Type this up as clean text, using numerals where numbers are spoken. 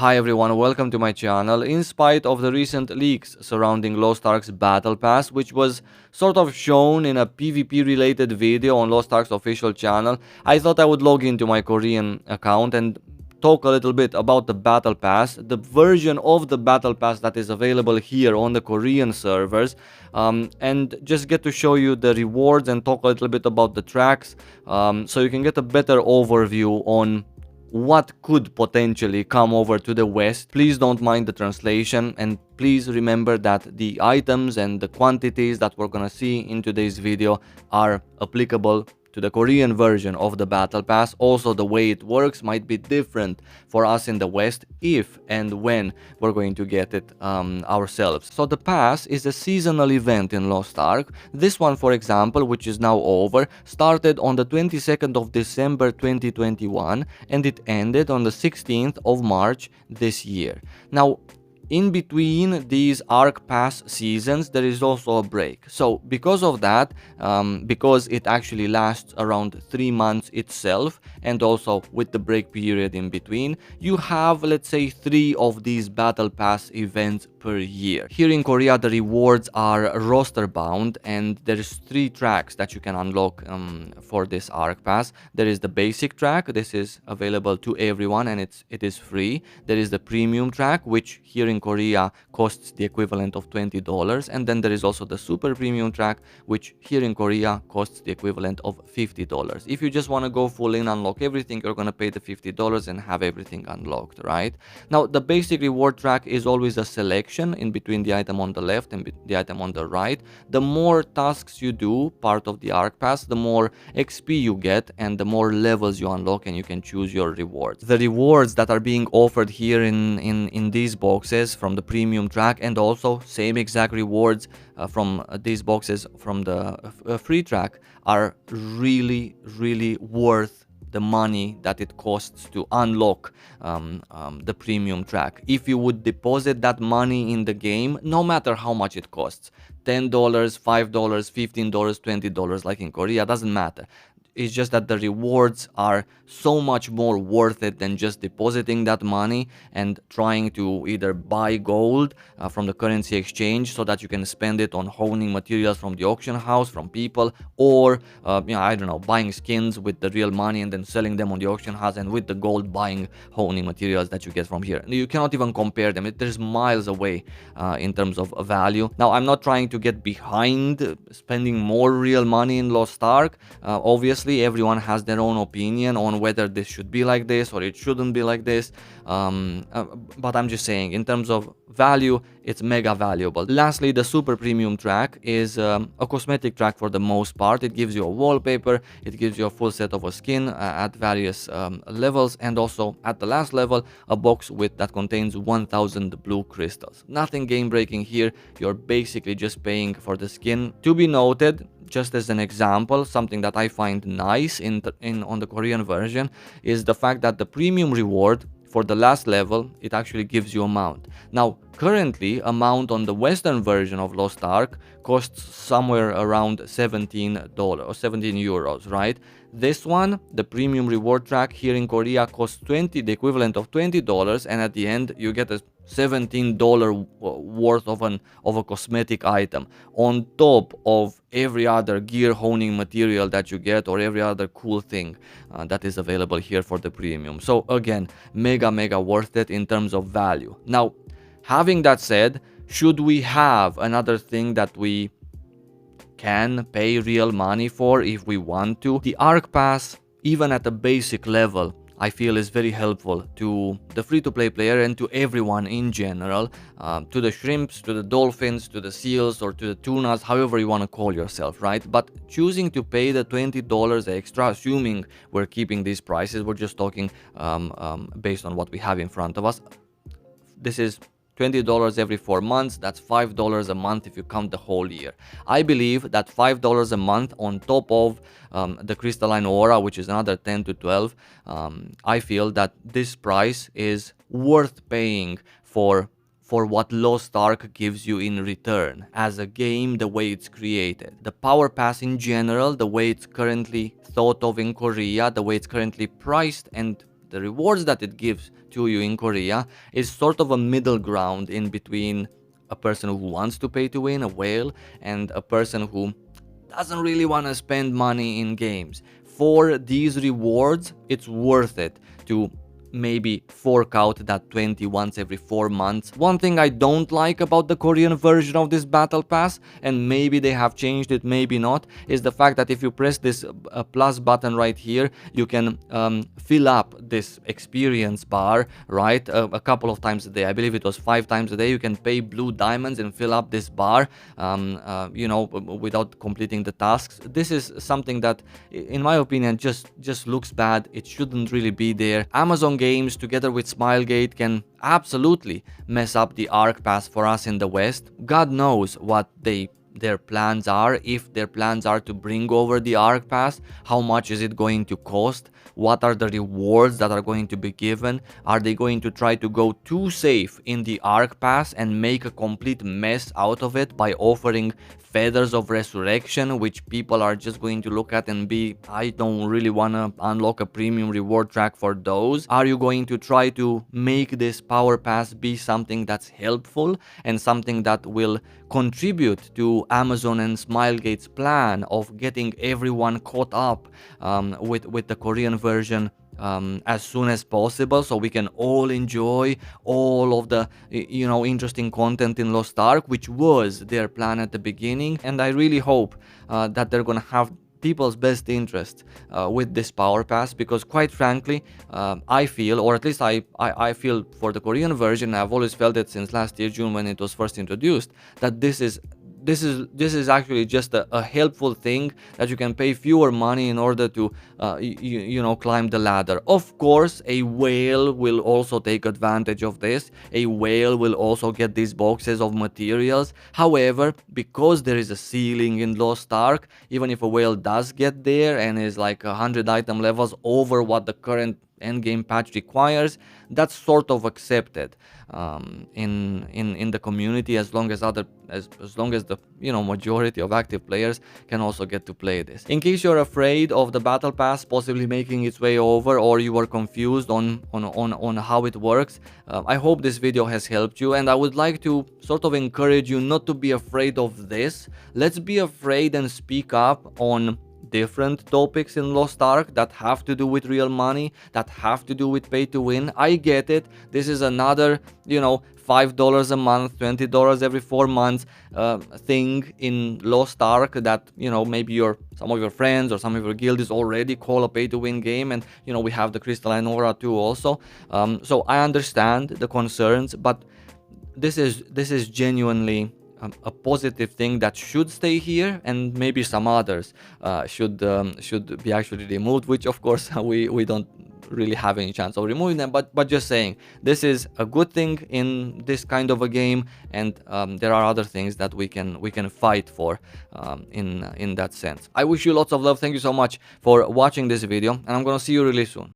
Hi everyone, welcome to my channel. In spite of the recent leaks surrounding Lost Ark's Battle Pass, which was sort of shown in a PvP related video on Lost Ark's official channel, I thought I would log into my Korean account and talk a little bit about the Battle Pass, the version of the Battle Pass that is available here on the Korean servers, and just get to show you the rewards and talk a little bit about the tracks, so you can get a better overview on what could potentially come over to the west. Please don't mind the translation, and please remember that the items and the quantities that we're gonna see in today's video are applicable to the Korean version of the Battle Pass. Also, the way it works might be different for us in the West if and when we're going to get it ourselves. So the pass is a seasonal event in Lost Ark. This one, for example, which is now over, started on the 22nd of December 2021 and it ended on the 16th of March this year. Now, in between these ARK Pass seasons, there is also a break. So because of that, because it actually lasts around 3 months itself, and also with the break period in between, you have, let's say, 3 of these Battle Pass events per year. Here in Korea, the rewards are roster bound, and there's 3 tracks that you can unlock for this ARK Pass. There is the basic track. This is available to everyone and it is free. There is the premium track, which here in Korea costs the equivalent of $20, and then there is also the super premium track, which here in Korea costs the equivalent of $50. If you just want to go full in, unlock everything, you're gonna pay the $50 and have everything unlocked, right? Now, the basic reward track is always a selection in between the item on the left and the item on the right. The more tasks you do, part of the ARK Pass, the more XP you get and the more levels you unlock, and you can choose your rewards. The rewards that are being offered here in these boxes from the premium track, and also same exact rewards from these boxes from the free track, are really worth the money that it costs to unlock the premium track. If you would deposit that money in the game, no matter how much it costs, $10, $5, $15, $20, like in Korea, doesn't matter. It's just that the rewards are so much more worth it than just depositing that money and trying to either buy gold from the currency exchange so that you can spend it on honing materials from the auction house, from people, or I don't know, buying skins with the real money and then selling them on the auction house, and with the gold buying honing materials that you get from here. You cannot even compare them. There's miles away in terms of value. Now, I'm not trying to get behind spending more real money in Lost Ark. Obviously, everyone has their own opinion on whether this should be like this or it shouldn't be like this, but I'm just saying, in terms of value, it's mega valuable. Lastly, the super premium track is a cosmetic track for the most part. It gives you a wallpaper, it gives you a full set of a skin at various levels, and also at the last level, a box that contains 1000 blue crystals. Nothing game breaking here. You're basically just paying for the skin. To be noted, just as an example, something that I find nice on the Korean version is the fact that the premium reward for the last level, it actually gives you a mount. Now, currently, a mount on the Western version of Lost Ark costs somewhere around $17 or 17 euros, right? This one, the premium reward track here in Korea, costs the equivalent of $20, and at the end you get a $17 worth of a cosmetic item on top of every other gear honing material that you get, or every other cool thing that is available here for the premium. So again, mega worth it in terms of value. Now, having that said, should we have another thing that we can pay real money for if we want to? The ARK Pass, even at a basic level, I feel is very helpful to the free-to-play player and to everyone in general, to the shrimps, to the dolphins, to the seals, or to the tunas, however you want to call yourself, right? But choosing to pay the $20 extra, assuming we're keeping these prices, we're just talking based on what we have in front of us. This is $20 every 4 months, that's $5 a month if you count the whole year. I believe that $5 a month on top of the crystalline aura, which is another 10 to 12, I feel that this price is worth paying for what Lost Ark gives you in return as a game, the way it's created. The Power Pass in general, the way it's currently thought of in Korea, the way it's currently priced and the rewards that it gives to you in Korea is sort of a middle ground in between a person who wants to pay to win, a whale, and a person who doesn't really want to spend money in games. For these rewards, it's worth it to maybe fork out that 20 once every 4 months. One thing I don't like about the Korean version of this battle pass, and maybe they have changed it, maybe not, is the fact that if you press this plus button right here, you can fill up this experience bar, right, a couple of times a day. I believe it was 5 times a day. You can pay blue diamonds and fill up this bar, you know, without completing the tasks. This is something that, in my opinion, just looks bad. It shouldn't really be there. Amazon Games together with Smilegate can absolutely mess up the ARK pass for us in the West. God knows what their plans are, if their plans are to bring over the ARK pass, how much is it going to cost, what are the rewards that are going to be given, are they going to try to go too safe in the ARK pass and make a complete mess out of it by offering feathers of resurrection, which people are just going to look at and be, I don't really want to unlock a premium reward track for those. Are you going to try to make this power pass be something that's helpful and something that will contribute to Amazon and Smilegate's plan of getting everyone caught up with the Korean version as soon as possible, so we can all enjoy all of the, you know, interesting content in Lost Ark, which was their plan at the beginning. And I really hope that they're gonna have people's best interest with this power pass, because quite frankly, I feel, or at least I feel for the Korean version, I've always felt it since last year June when it was first introduced, that this is actually just a helpful thing, that you can pay fewer money in order to you know, climb the ladder. Of course, a whale will also take advantage of this. A whale will also get these boxes of materials. However, because there is a ceiling in Lost Ark, even if a whale does get there and is like 100 item levels over what the current endgame patch requires, that's sort of accepted in the community, as long as the, you know, majority of active players can also get to play this. In case you're afraid of the battle pass possibly making its way over, or you were confused on how it works, I hope this video has helped you, and I would like to sort of encourage you not to be afraid of this. Let's be afraid and speak up on different topics in Lost Ark that have to do with real money, that have to do with pay to win. I get it. This is another, you know, $5 a month, $20 every 4 months thing in Lost Ark that, you know, maybe some of your friends or some of your guilds already call a pay to win game, and, you know, we have the Crystalline Aura too also. So I understand the concerns, but this is genuinely a positive thing that should stay here, and maybe some others should be actually removed, which of course we don't really have any chance of removing them, but just saying, this is a good thing in this kind of a game, and there are other things that we can fight for in that sense. I wish you lots of love. Thank you so much for watching this video, and I'm gonna see you really soon.